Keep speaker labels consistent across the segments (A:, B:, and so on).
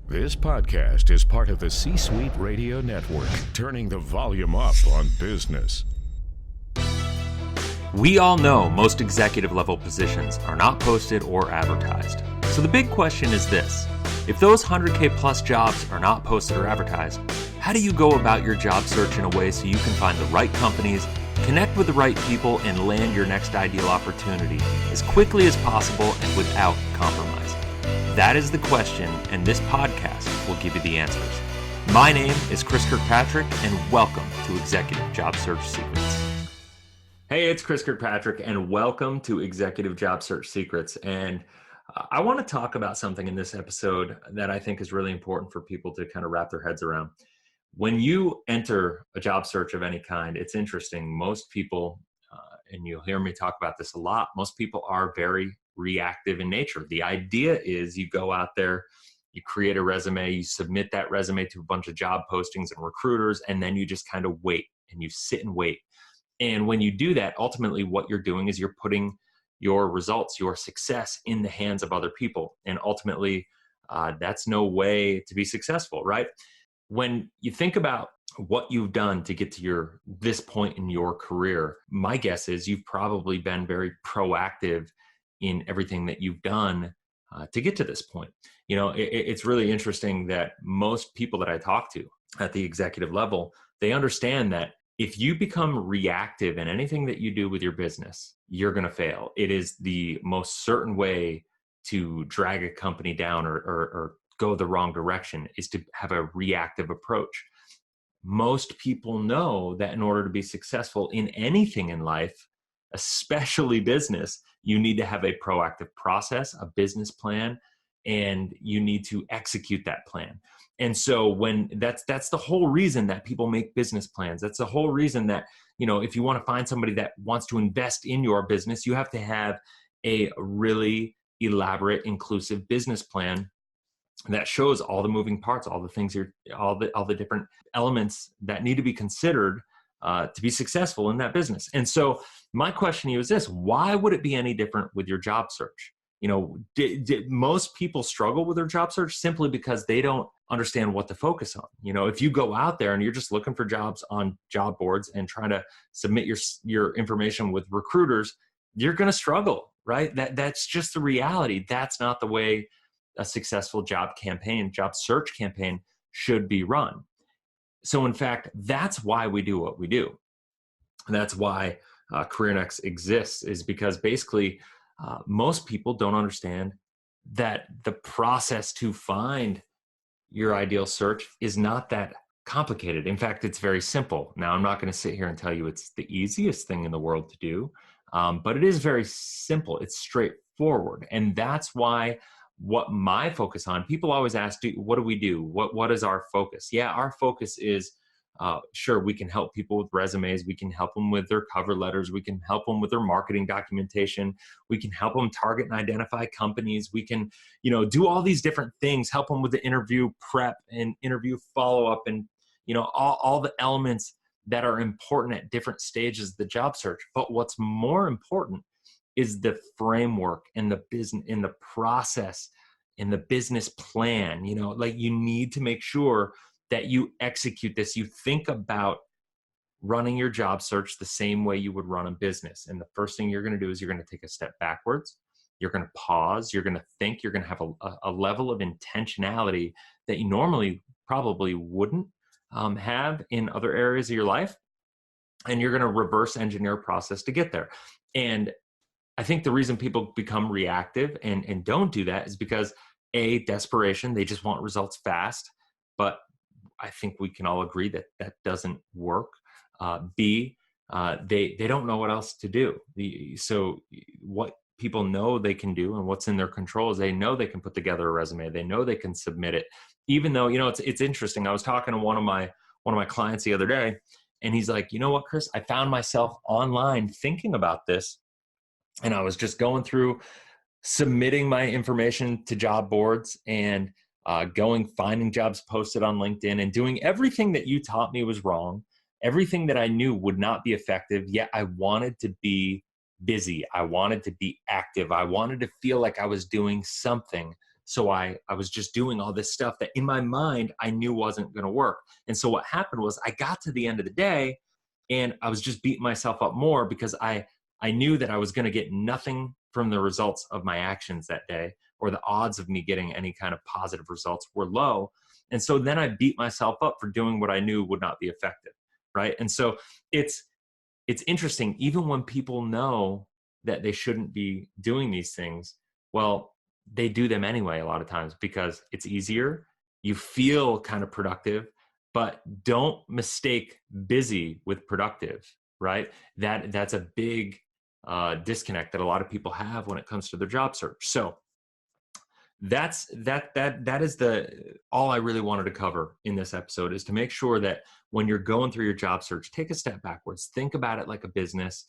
A: This podcast is part of the C-Suite Radio Network, turning the volume up on business.
B: We all know most executive level positions are not posted or advertised. So the big question is this: if those 100K plus jobs are not posted or advertised, how do you go about your job search in a way so you can find the right companies, connect with the right people, and land your next ideal opportunity as quickly as possible and without compromise? That is the question, and this podcast will give you the answers. My name is Chris Kirkpatrick, and welcome to Executive Job Search Secrets. Hey, it's Chris Kirkpatrick, and welcome to Executive Job Search Secrets. And I want to talk about something in this episode that I think is really important for people to kind of wrap their heads around. When you enter a job search of any kind, it's interesting. Most people, and you'll hear me talk about this a lot, most people are very reactive in nature. The idea is you go out there, you create a resume, you submit that resume to a bunch of job postings and recruiters, and then you just kind of wait and you sit and wait. And when you do that, ultimately what you're doing is you're putting your results, your success in the hands of other people. And ultimately, that's no way to be successful, right? When you think about what you've done to get to this point in your career, my guess is you've probably been very proactive in everything that you've done to get to this point. You know, it's really interesting that most people that I talk to at the executive level, they understand that if you become reactive in anything that you do with your business, you're going to fail. It is the most certain way to drag a company down or go the wrong direction, is to have a reactive approach. Most people know that in order to be successful in anything in life, especially business, you need to have a proactive process, a business plan, and you need to execute that plan. And so when that's the whole reason that people make business plans. That's the whole reason that, you know, if you want to find somebody that wants to invest in your business, you have to have a really elaborate, inclusive business plan that shows all the moving parts, all the things, all the different elements that need to be considered to be successful in that business. And so my question to you is this: why would it be any different with your job search? You know, did most people struggle with their job search simply because they don't understand what to focus on? You know, if you go out there and you're just looking for jobs on job boards and trying to submit your information with recruiters, you're going to struggle, right? That's just the reality. That's not the way a successful job search campaign should be run. So in fact, that's why we do what we do. And that's why CareerNext exists, is because basically most people don't understand that the process to find your ideal search is not that complicated. In fact, it's very simple. Now, I'm not going to sit here and tell you it's the easiest thing in the world to do, but it is very simple. It's straightforward. And that's why what my focus on, people always ask, what do we do? What is our focus? Yeah, our focus is, sure, we can help people with resumes. We can help them with their cover letters. We can help them with their marketing documentation. We can help them target and identify companies. We can, you know, do all these different things, help them with the interview prep and interview follow-up and, you know, all the elements that are important at different stages of the job search. But what's more important is the framework and the business, in the process, in the business plan. You know, like, you need to make sure that you execute this. You think about running your job search the same way you would run a business. And the first thing you're going to do is you're going to take a step backwards. You're going to pause. You're going to think. You're going to have a level of intentionality that you normally probably wouldn't have in other areas of your life. And you're going to reverse engineer a process to get there. And I think the reason people become reactive and don't do that is because A, desperation. They just want results fast. But I think we can all agree that that doesn't work. B, they don't know what else to do. So what people know they can do and what's in their control is they know they can put together a resume. They know they can submit it. Even though, you know, it's interesting. I was talking to one of my clients the other day, and he's like, you know what, Chris, I found myself online thinking about this. And I was just going through submitting my information to job boards and finding jobs posted on LinkedIn and doing everything that you taught me was wrong, everything that I knew would not be effective, yet I wanted to be busy. I wanted to be active. I wanted to feel like I was doing something So I was just doing all this stuff that in my mind, I knew wasn't going to work. And so what happened was I got to the end of the day and I was just beating myself up more because I knew that I was going to get nothing from the results of my actions that day, or the odds of me getting any kind of positive results were low. And so then I beat myself up for doing what I knew would not be effective, right? And so it's interesting, even when people know that they shouldn't be doing these things, well, they do them anyway a lot of times because it's easier. You feel kind of productive, but don't mistake busy with productive, right? That's a big disconnect that a lot of people have when it comes to their job search. So that is all I really wanted to cover in this episode, is to make sure that when you're going through your job search, take a step backwards, think about it like a business,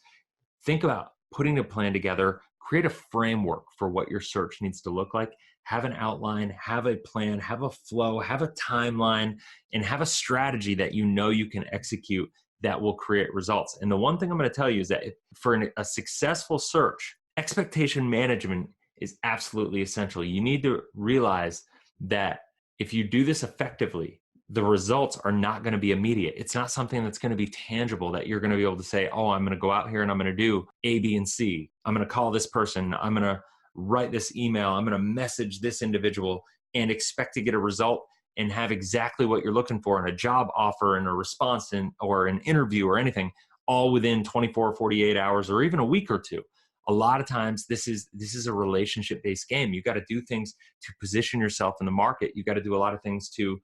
B: think about putting a plan together, create a framework for what your search needs to look like, have an outline, have a plan, have a flow, have a timeline, and have a strategy that you know you can execute that will create results. And the one thing I'm going to tell you is that for a successful search, expectation management is absolutely essential. You need to realize that if you do this effectively, the results are not going to be immediate. It's not something that's going to be tangible that you're going to be able to say, oh, I'm going to go out here and I'm going to do A, B, and C. I'm going to call this person. I'm going to write this email. I'm going to message this individual and expect to get a result and have exactly what you're looking for in a job offer and a response or an interview or anything, all within 24, 48 hours or even a week or two. A lot of times this is a relationship-based game. You got to do things to position yourself in the market. You got to do a lot of things to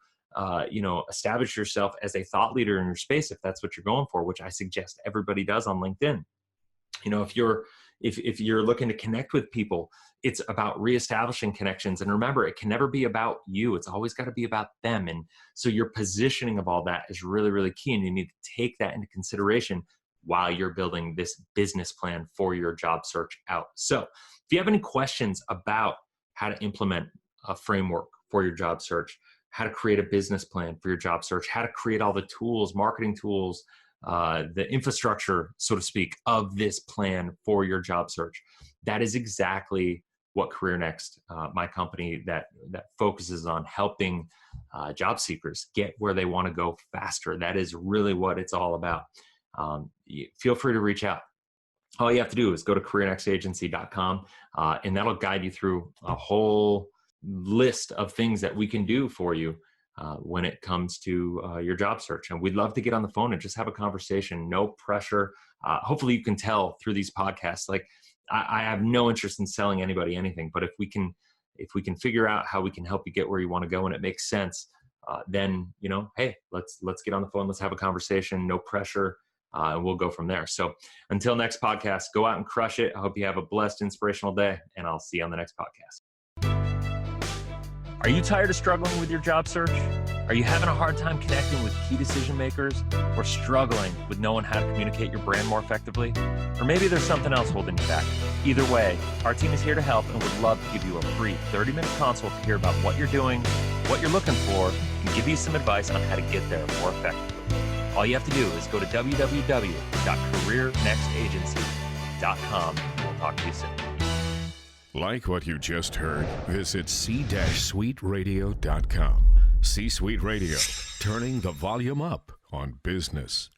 B: establish yourself as a thought leader in your space, if that's what you're going for, which I suggest everybody does on LinkedIn. If you're looking to connect with people, it's about reestablishing connections. And remember, it can never be about you. It's always got to be about them. And so your positioning of all that is really, really key. And you need to take that into consideration while you're building this business plan for your job search out. So if you have any questions about how to implement a framework for your job search, how to create a business plan for your job search, how to create all the tools, marketing tools, the infrastructure, so to speak, of this plan for your job search, that is exactly what Career Next, my company that focuses on helping job seekers get where they want to go faster. That is really what it's all about. Feel free to reach out. All you have to do is go to careernextagency.com, and that'll guide you through a whole list of things that we can do for you when it comes to your job search. And we'd love to get on the phone and just have a conversation. No pressure. Hopefully you can tell through these podcasts, like I have no interest in selling anybody anything, but if we can figure out how we can help you get where you want to go and it makes sense, then, hey, let's get on the phone. Let's have a conversation. No pressure. And we'll go from there. So until next podcast, go out and crush it. I hope you have a blessed, inspirational day, and I'll see you on the next podcast. Are you tired of struggling with your job search? Are you having a hard time connecting with key decision makers, or struggling with knowing how to communicate your brand more effectively? Or maybe there's something else holding you back. Either way, our team is here to help and would love to give you a free 30-minute consult to hear about what you're doing, what you're looking for, and give you some advice on how to get there more effectively. All you have to do is go to www.careernextagency.com. We'll talk to you soon.
A: Like what you just heard? Visit c-suiteradio.com. C-Suite Radio, turning the volume up on business.